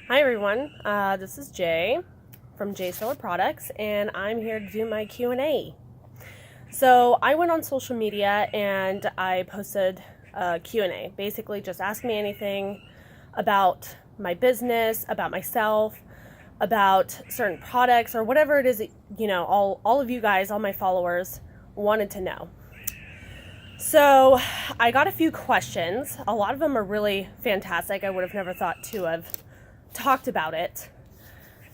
Hi everyone, this is Jay from Steller Products, and I'm here to do my Q&A. So I went on social media and I posted a Q&A, basically just ask me anything about my business, about myself, about certain products, or whatever it is that, all of you guys, all my followers wanted to know. So I got a few questions. A lot of them are really fantastic. I would have never thought to have talked about it.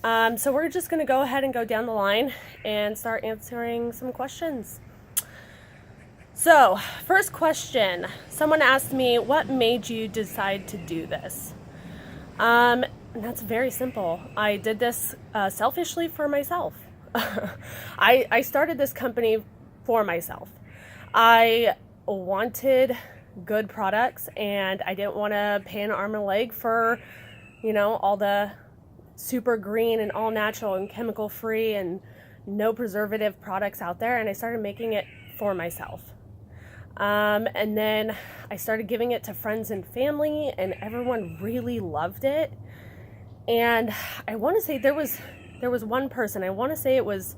So we're just going to go ahead and go down the line and start answering some questions. So first question, someone asked me, what made you decide to do this? And that's very simple. I did this selfishly for myself. I started this company for myself. I wanted good products and I didn't want to pay an arm and a leg for all the super green and all natural and chemical free and no preservative products out there. And I started making it for myself. And then I started giving it to friends and family, and everyone really loved it. And I want to say there was one person, I want to say it was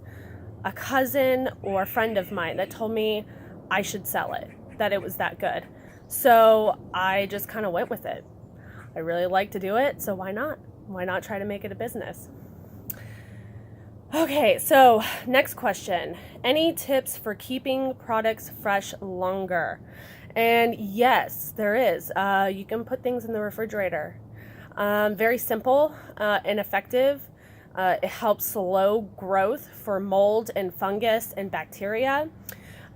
a cousin or a friend of mine, that told me I should sell it, that it was that good. So I just kind of went with it. I really like to do it, so why not? Why not try to make it a business? Okay, so next question. Any tips for keeping products fresh longer? And yes, there is. You can put things in the refrigerator. Very simple and effective. It helps slow growth for mold and fungus and bacteria.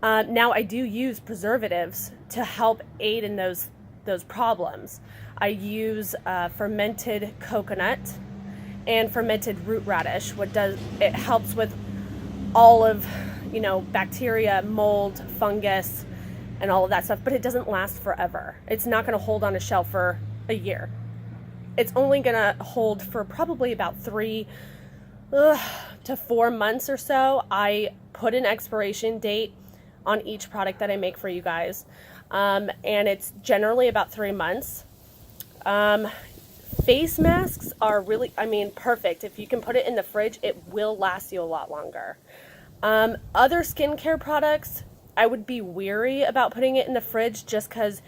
Now I do use preservatives to help aid in those problems. I use fermented coconut and fermented root radish. It helps with all of, bacteria, mold, fungus, and all of that stuff, but it doesn't last forever. It's not going to hold on a shelf for a year. It's only going to hold for probably about 3 to 4 months or so. I put an expiration date on each product that I make for you guys. And it's generally about 3 months. Face masks are really, perfect. If you can put it in the fridge, it will last you a lot longer. Other skincare products, I would be weary about putting it in the fridge, just because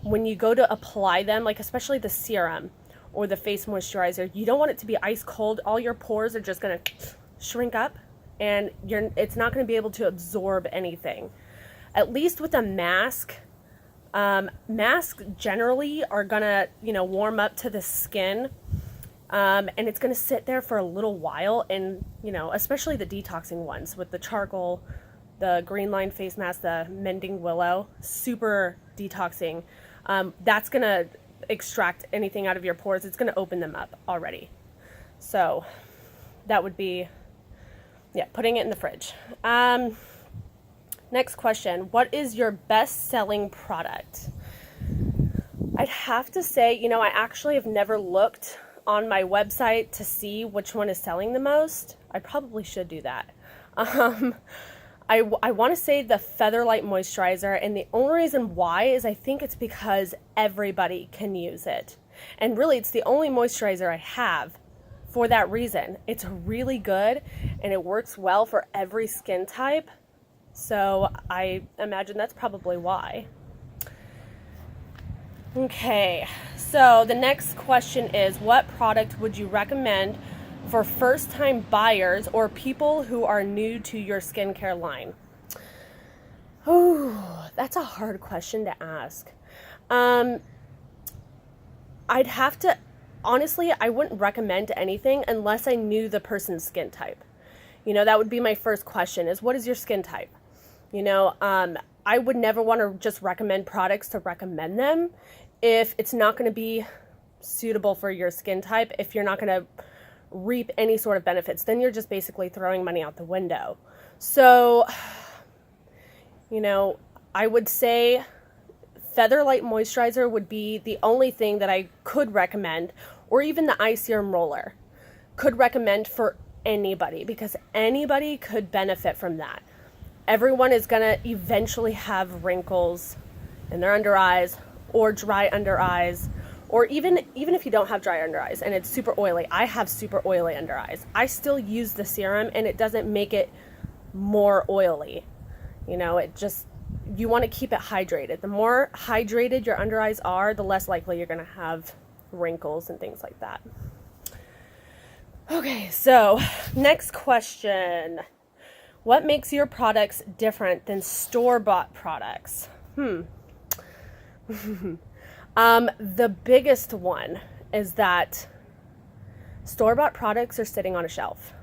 when you go to apply them, like especially the serum or the face moisturizer, you don't want it to be ice cold. All your pores are just going to shrink up, and it's not going to be able to absorb anything. At least with a mask, masks generally are gonna, warm up to the skin, and it's gonna sit there for a little while. And, especially the detoxing ones with the charcoal, the green line face mask, the mending willow, super detoxing. That's gonna extract anything out of your pores. It's gonna open them up already. So that would be, putting it in the fridge. Next question, what is your best-selling product? I'd have to say, I actually have never looked on my website to see which one is selling the most. I probably should do that. I want to say the Featherlight Moisturizer, and the only reason why is I think it's because everybody can use it. And really, it's the only moisturizer I have for that reason. It's really good, and it works well for every skin type. So I imagine that's probably why. Okay, so the next question is, what product would you recommend for first-time buyers or people who are new to your skincare line? Oh, that's a hard question to ask. I'd have to, honestly, I wouldn't recommend anything unless I knew the person's skin type. That would be my first question, is what is your skin type? I would never want to just recommend products to recommend them if it's not going to be suitable for your skin type. If you're not going to reap any sort of benefits, then you're just basically throwing money out the window. So, I would say Featherlight Moisturizer would be the only thing that I could recommend, or even the eye serum roller could recommend for anybody, because anybody could benefit from that. Everyone is going to eventually have wrinkles in their under eyes, or dry under eyes, or even if you don't have dry under eyes and it's super oily. I have super oily under eyes. I still use the serum and it doesn't make it more oily. You know, it just, you want to keep it hydrated. The more hydrated your under eyes are, the less likely you're going to have wrinkles and things like that. Okay, so next question. What makes your products different than store-bought products? The biggest one is that store-bought products are sitting on a shelf.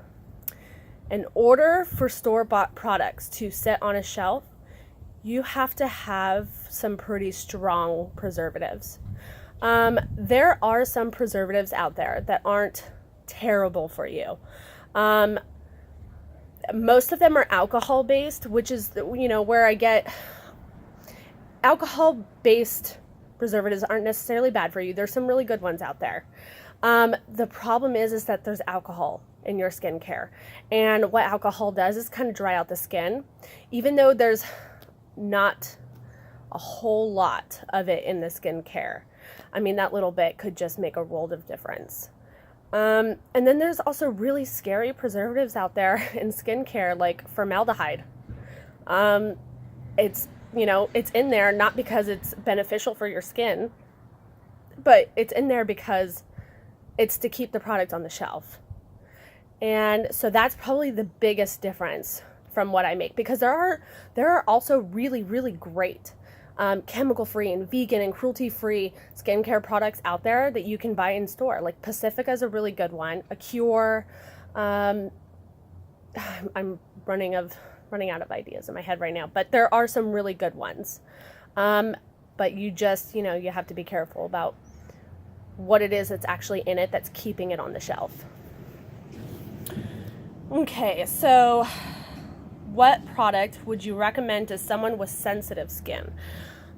In order for store-bought products to sit on a shelf, you have to have some pretty strong preservatives. There are some preservatives out there that aren't terrible for you. Most of them are alcohol based, which is, you know, where I get alcohol based preservatives aren't necessarily bad for you. There's some really good ones out there. The problem is that there's alcohol in your skincare, and what alcohol does is kind of dry out the skin, even though there's not a whole lot of it in the skincare. I mean, that little bit could just make a world of difference. And then there's also really scary preservatives out there in skincare, like formaldehyde. It's, you know, it's in there not because it's beneficial for your skin, but it's in there because it's to keep the product on the shelf. And so that's probably the biggest difference from what I make, because there are also really, really great chemical-free and vegan and cruelty-free skincare products out there that you can buy in store. Like Pacifica is a really good one. Acure. I'm running out of ideas in my head right now, but there are some really good ones. But you just, you know, you have to be careful about what it is that's actually in it that's keeping it on the shelf. Okay, so what product would you recommend to someone with sensitive skin?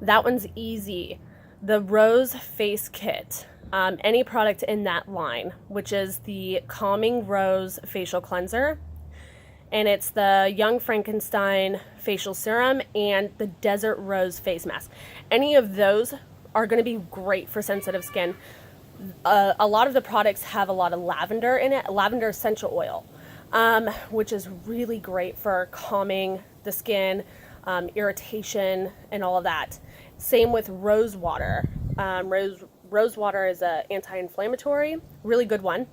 That one's easy. The Rose Face Kit. Any product in that line, which is the Calming Rose Facial Cleanser. And it's the Young Frankenstein Facial Serum and the Desert Rose Face Mask. Any of those are going to be great for sensitive skin. A lot of the products have a lot of lavender in it, lavender essential oil. Which is really great for calming the skin, irritation, and all of that. Same with rose water. Rose water is an anti-inflammatory, really good one.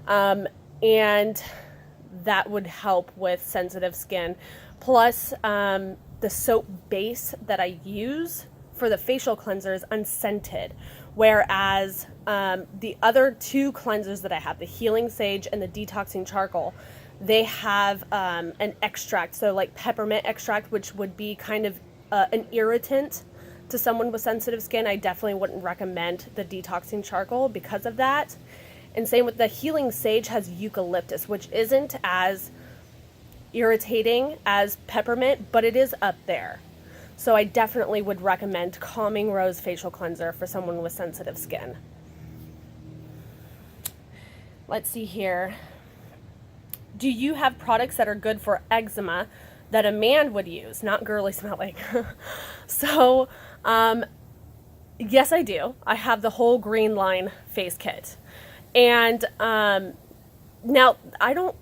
And that would help with sensitive skin. Plus, the soap base that I use for the facial cleanser is unscented. Whereas the other two cleansers that I have, the Healing Sage and the Detoxing Charcoal, they have an extract, so like peppermint extract, which would be kind of an irritant to someone with sensitive skin. I definitely wouldn't recommend the Detoxing Charcoal because of that. And same with the Healing Sage, has eucalyptus, which isn't as irritating as peppermint, but it is up there. So I definitely would recommend Calming Rose Facial Cleanser for someone with sensitive skin. Let's see here. Do you have products that are good for eczema that a man would use, not girly smelling? So, yes, I do. I have the whole green line face kit. And now I don't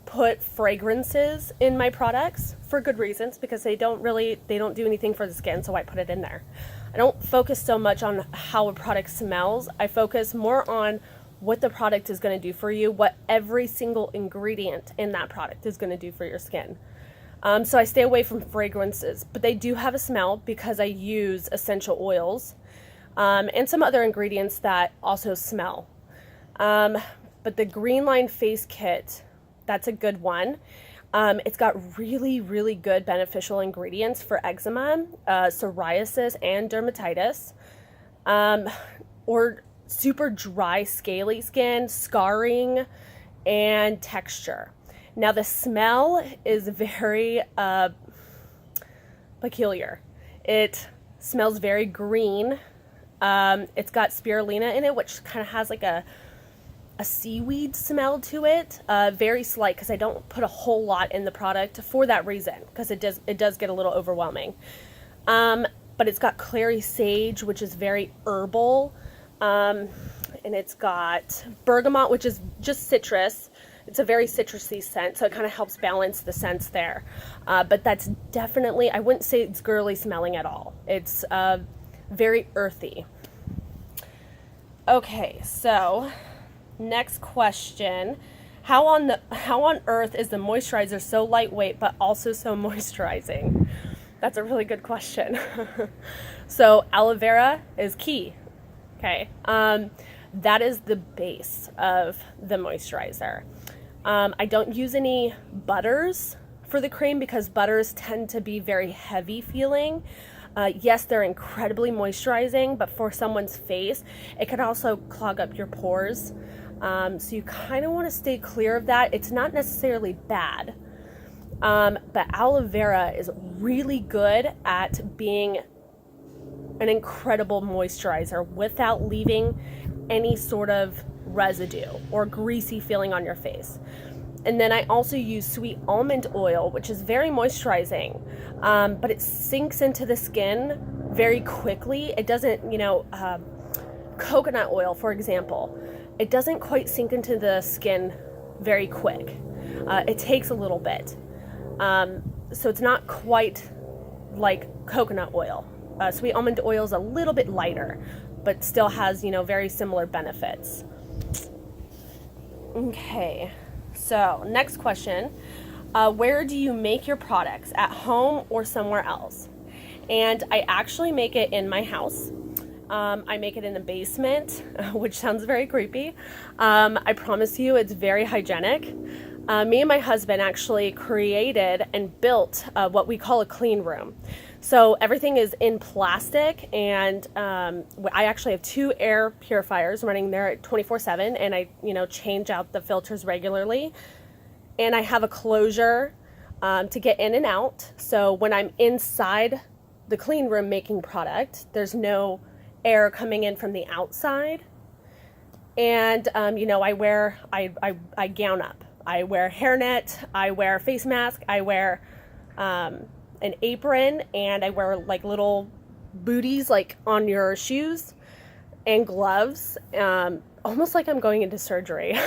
put fragrances in my products for good reasons, because they don't do anything for the skin, so I put it in there. I don't focus so much on how a product smells. I focus more on what the product is going to do for you, what every single ingredient in that product is going to do for your skin. So I stay away from fragrances, but they do have a smell because I use essential oils and some other ingredients that also smell. But the Green Line Face Kit, that's a good one. It's got really, really good beneficial ingredients for eczema, psoriasis, and dermatitis, or super dry, scaly skin, scarring, and texture. Now, the smell is very peculiar. It smells very green. It's got spirulina in it, which kind of has like a seaweed smell to it. Very slight, because I don't put a whole lot in the product for that reason, because it does get a little overwhelming. But it's got clary sage, which is very herbal. And it's got bergamot, which is just citrus. It's a very citrusy scent, so it kind of helps balance the scents there. But that's definitely, I wouldn't say it's girly smelling at all. It's very earthy. Okay, so next question. How on earth is the moisturizer so lightweight but also so moisturizing? That's a really good question. So aloe vera is key. Okay, that is the base of the moisturizer. I don't use any butters for the cream because butters tend to be very heavy feeling. Yes, they're incredibly moisturizing, but for someone's face, it can also clog up your pores. So you kind of want to stay clear of that. It's not necessarily bad, but aloe vera is really good at being an incredible moisturizer without leaving any sort of residue or greasy feeling on your face. And then I also use sweet almond oil, which is very moisturizing, but it sinks into the skin very quickly. It doesn't, coconut oil, for example, it doesn't quite sink into the skin very quick. It takes a little bit. So it's not quite like coconut oil. Sweet almond oil is a little bit lighter, but still has, very similar benefits. Okay, so next question. Where do you make your products? At home or somewhere else? And I actually make it in my house. I make it in the basement, which sounds very creepy. I promise you it's very hygienic. Me and my husband actually created and built what we call a clean room. So everything is in plastic, and I actually have 2 air purifiers running there 24/7, and I, change out the filters regularly. And I have a closure to get in and out. So when I'm inside the clean room making product, there's no air coming in from the outside. And I gown up. I wear hairnet, I wear face mask, I wear an apron, and I wear like little booties like on your shoes, and gloves, almost like I'm going into surgery.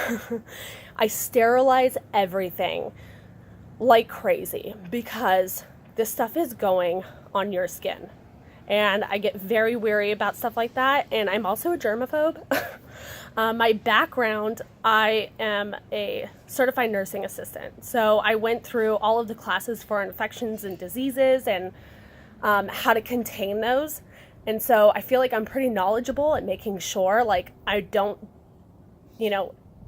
I sterilize everything like crazy because this stuff is going on your skin. And I get very weary about stuff like that. And I'm also a germaphobe. My background, I am a certified nursing assistant. So I went through all of the classes for infections and diseases and how to contain those. And so I feel like I'm pretty knowledgeable at making sure like I don't,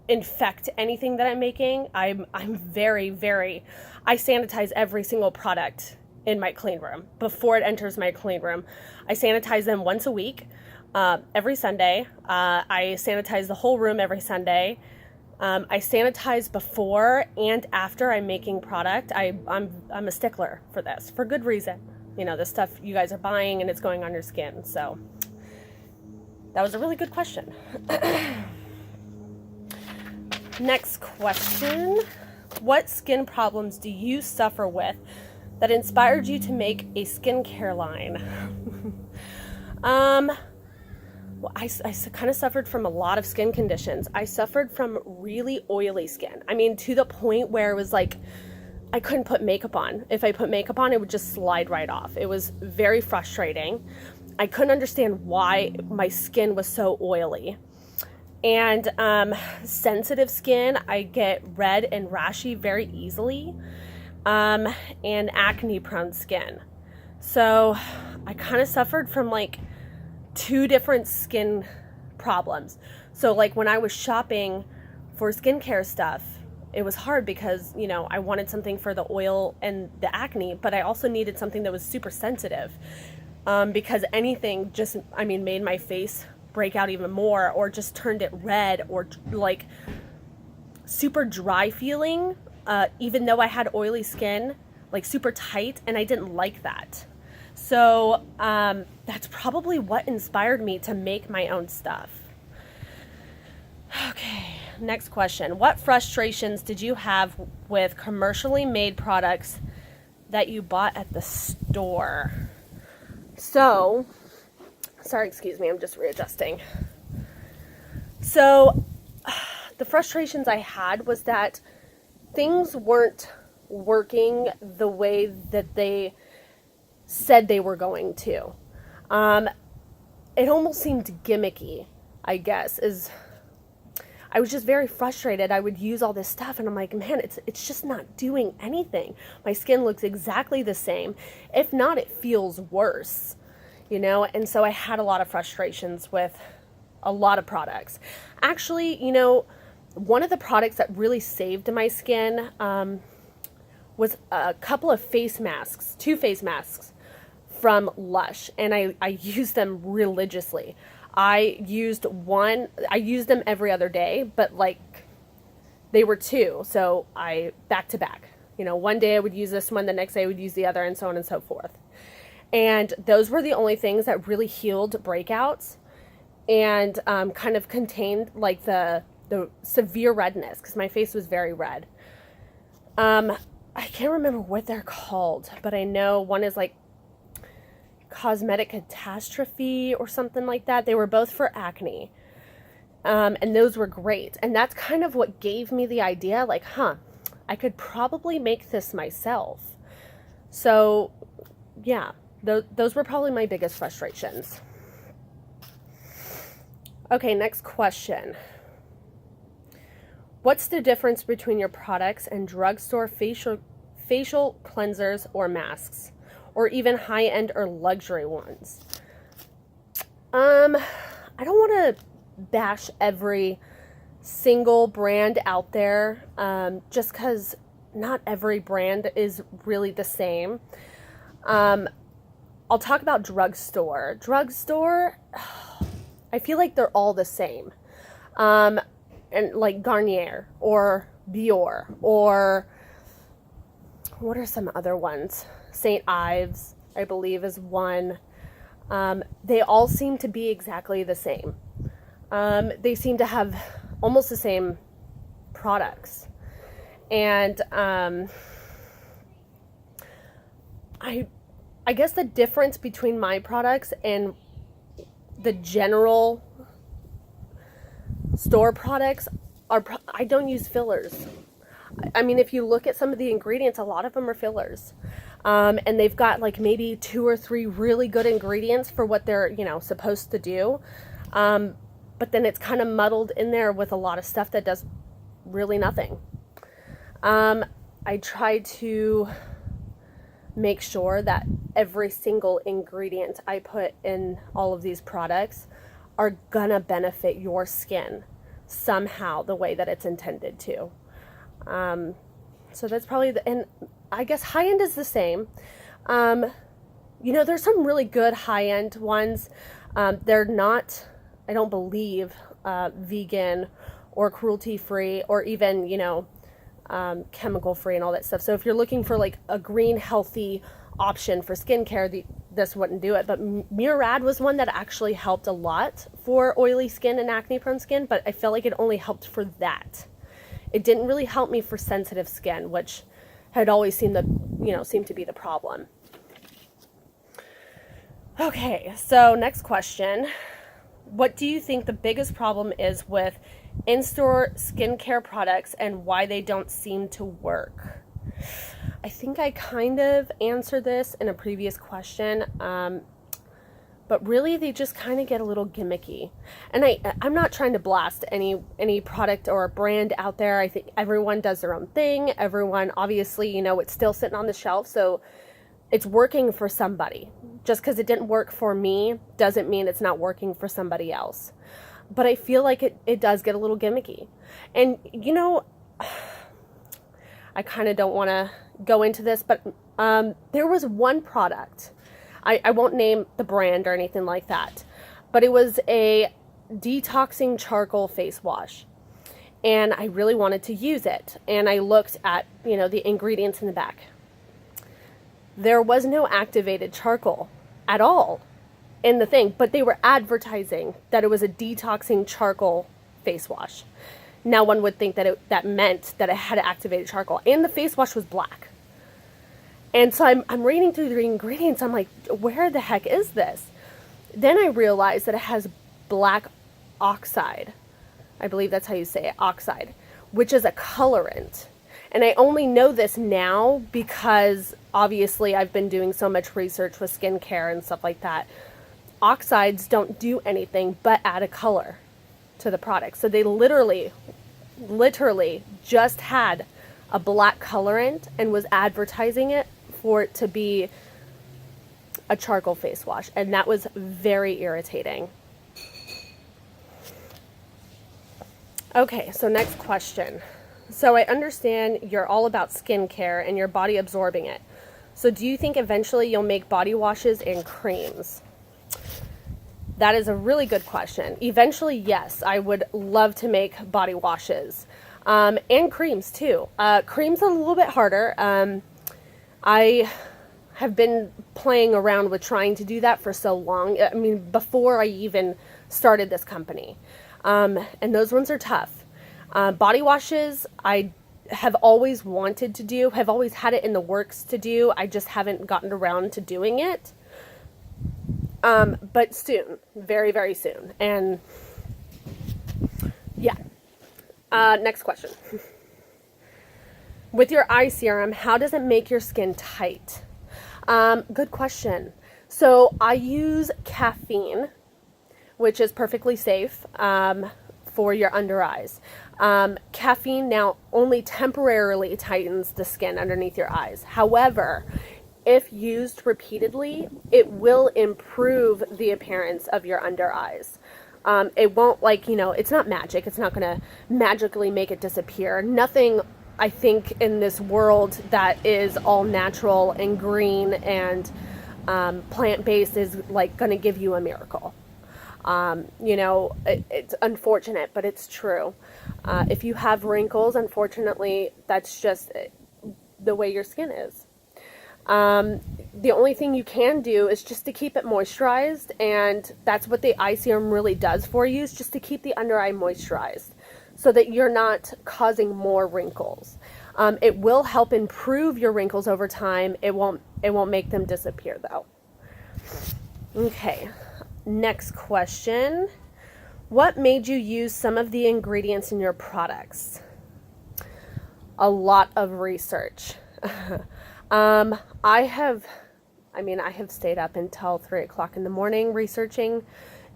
infect anything that I'm making. I'm very, very, I sanitize every single product in my clean room before it enters my clean room. I sanitize them once a week, every Sunday. I sanitize the whole room every Sunday. I sanitize before and after I'm making product. I'm a stickler for this, for good reason. The stuff you guys are buying and it's going on your skin. So that was a really good question. Next question. What skin problems do you suffer with that inspired you to make a skincare line? Well, I kind of suffered from a lot of skin conditions. I suffered from really oily skin. I mean, to the point where it was like, I couldn't put makeup on. If I put makeup on, it would just slide right off. It was very frustrating. I couldn't understand why my skin was so oily. And sensitive skin, I get red and rashy very easily. And acne prone skin. So I kind of suffered from like 2 different skin problems. So like when I was shopping for skincare stuff, it was hard because, I wanted something for the oil and the acne, but I also needed something that was super sensitive, because anything just, made my face break out even more, or just turned it red, or like super dry feeling, even though I had oily skin, like super tight, and I didn't like that. So that's probably what inspired me to make my own stuff. Okay, next question. What frustrations did you have with commercially made products that you bought at the store? So, sorry, excuse me, I'm just readjusting. So the frustrations I had was that things weren't working the way that they said they were going to. It almost seemed gimmicky, I guess, I was just very frustrated. I would use all this stuff and I'm like, man, it's just not doing anything. My skin looks exactly the same. If not, it feels worse, And so I had a lot of frustrations with a lot of products. Actually, one of the products that really saved my skin was a couple of face masks, 2 face masks from Lush, and I used them religiously. I used them every other day, but they were 2, so I back to back. One day I would use this one, the next day I would use the other, and so on and so forth. And those were the only things that really healed breakouts and kind of contained the severe redness, because my face was very red. I can't remember what they're called, but I know one is Cosmetic Catastrophe or something like that. They were both for acne. And those were great. And that's kind of what gave me the idea, I could probably make this myself. So, yeah, those were probably my biggest frustrations. Okay, next question. What's the difference between your products and drugstore facial cleansers or masks? Or even high-end or luxury ones? I don't want to bash every single brand out there, just because not every brand is really the same. I'll talk about drugstore. Drugstore, I feel like they're all the same. And Garnier or Biore, or what are some other ones? St. Ives, I believe, is one. They all seem to be exactly the same. They seem to have almost the same products. And I guess the difference between my products and the general store products are, I don't use fillers. I mean, if you look at some of the ingredients, a lot of them are fillers. And they've got maybe 2 or 3 really good ingredients for what they're, supposed to do. But then it's kind of muddled in there with a lot of stuff that does really nothing. I try to make sure that every single ingredient I put in all of these products are gonna benefit your skin somehow the way that it's intended to. So that's probably and I guess high-end is the same. There's some really good high-end ones. They're not, I don't believe, vegan or cruelty-free or even, chemical-free and all that stuff. So if you're looking for a green, healthy option for skincare, this wouldn't do it. But Murad was one that actually helped a lot for oily skin and acne-prone skin, but I felt like it only helped for that. It didn't really help me for sensitive skin, which had always seemed to be the problem. Okay, so next question. What do you think the biggest problem is with in-store skincare products and why they don't seem to work? I think I kind of answered this in a previous question, but really they just kind of get a little gimmicky. And I'm not trying to blast any product or brand out there. I think everyone does their own thing. Everyone, obviously, it's still sitting on the shelf, so it's working for somebody. Just because it didn't work for me doesn't mean it's not working for somebody else. But I feel like it does get a little gimmicky. And, I kind of don't want to go into this, but there was one product. I won't name the brand or anything like that, but it was a detoxing charcoal face wash. And I really wanted to use it. And I looked at, the ingredients in the back. There was no activated charcoal at all in the thing, but they were advertising that it was a detoxing charcoal face wash. Now one would think that that meant that it had activated charcoal, and the face wash was black. And so I'm reading through the ingredients. I'm like, where the heck is this? Then I realized that it has black oxide I believe that's how you say it, oxide, which is a colorant. And I only know this now because obviously I've been doing so much research with skincare and stuff like that. Oxides don't do anything but add a color to the product. So they literally just had a black colorant and was advertising it for it to be a charcoal face wash. And that was very irritating. Okay, so next question. So I understand you're all about skincare and your body absorbing it. So do you think eventually you'll make body washes and creams? That is a really good question. Eventually, yes, I would love to make body washes and creams too. Creams a little bit harder. I have been playing around with trying to do that for so long. I mean, before I even started this company. And those ones are tough. Body washes, I have always wanted to do, have always had it in the works to do. I just haven't gotten around to doing it. But soon, very, very soon. And yeah. Next question. With your eye serum, how does it make your skin tight? Good question. So I use caffeine, which is perfectly safe for your under eyes. Caffeine now only temporarily tightens the skin underneath your eyes. However, if used repeatedly, it will improve the appearance of your under eyes. It won't, like, it's not magic. It's not going to magically make it disappear. Nothing, I think, in this world that is all natural and green and plant-based is like going to give you a miracle. It's unfortunate, but it's true. If you have wrinkles, unfortunately, that's just the way your skin is. The only thing you can do is just to keep it moisturized, and that's what the eye serum really does for you, is just to keep the under eye moisturized so that you're not causing more wrinkles. It will help improve your wrinkles over time. It won't make them disappear though. Okay. Next question. What made you use some of the ingredients in your products? A lot of research. I have stayed up until 3 o'clock in the morning researching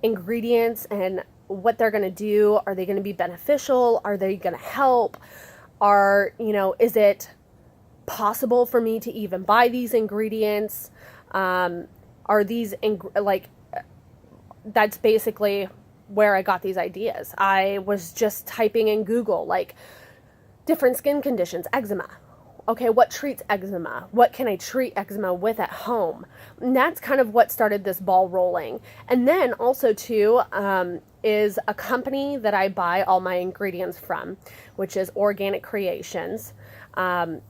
ingredients and what they're going to do. Are they going to be beneficial? Are they going to help? Is it possible for me to even buy these ingredients? Are these, that's basically where I got these ideas. I was just typing in Google, like, different skin conditions, eczema. Okay, what treats eczema? What can I treat eczema with at home? And that's kind of what started this ball rolling. And then also too, is a company that I buy all my ingredients from, which is Organic Creations. I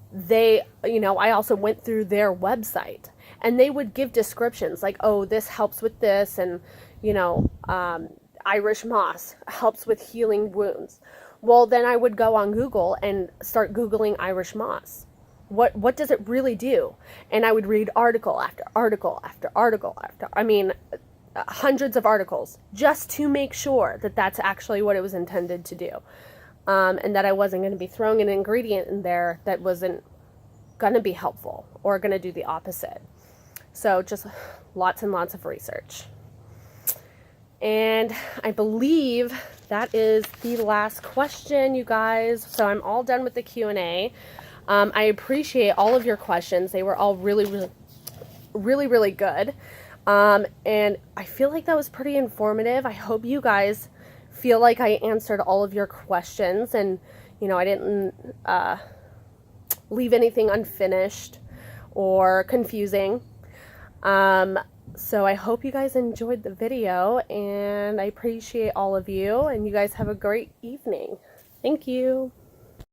also went through their website, and they would give descriptions like, oh, this helps with this, and Irish moss helps with healing wounds. Well, then I would go on Google and start Googling Irish moss. What does it really do? And I would read article after article after article after, hundreds of articles, just to make sure that that's actually what it was intended to do. And that I wasn't going to be throwing an ingredient in there that wasn't going to be helpful or going to do the opposite. So just lots and lots of research. And I believe that is the last question, you guys. So I'm all done with the Q&A. I appreciate all of your questions. They were all really, really, really, really good. And I feel like that was pretty informative. I hope you guys feel like I answered all of your questions, and, I didn't leave anything unfinished or confusing. So I hope you guys enjoyed the video, and I appreciate all of you, and you guys have a great evening. Thank you.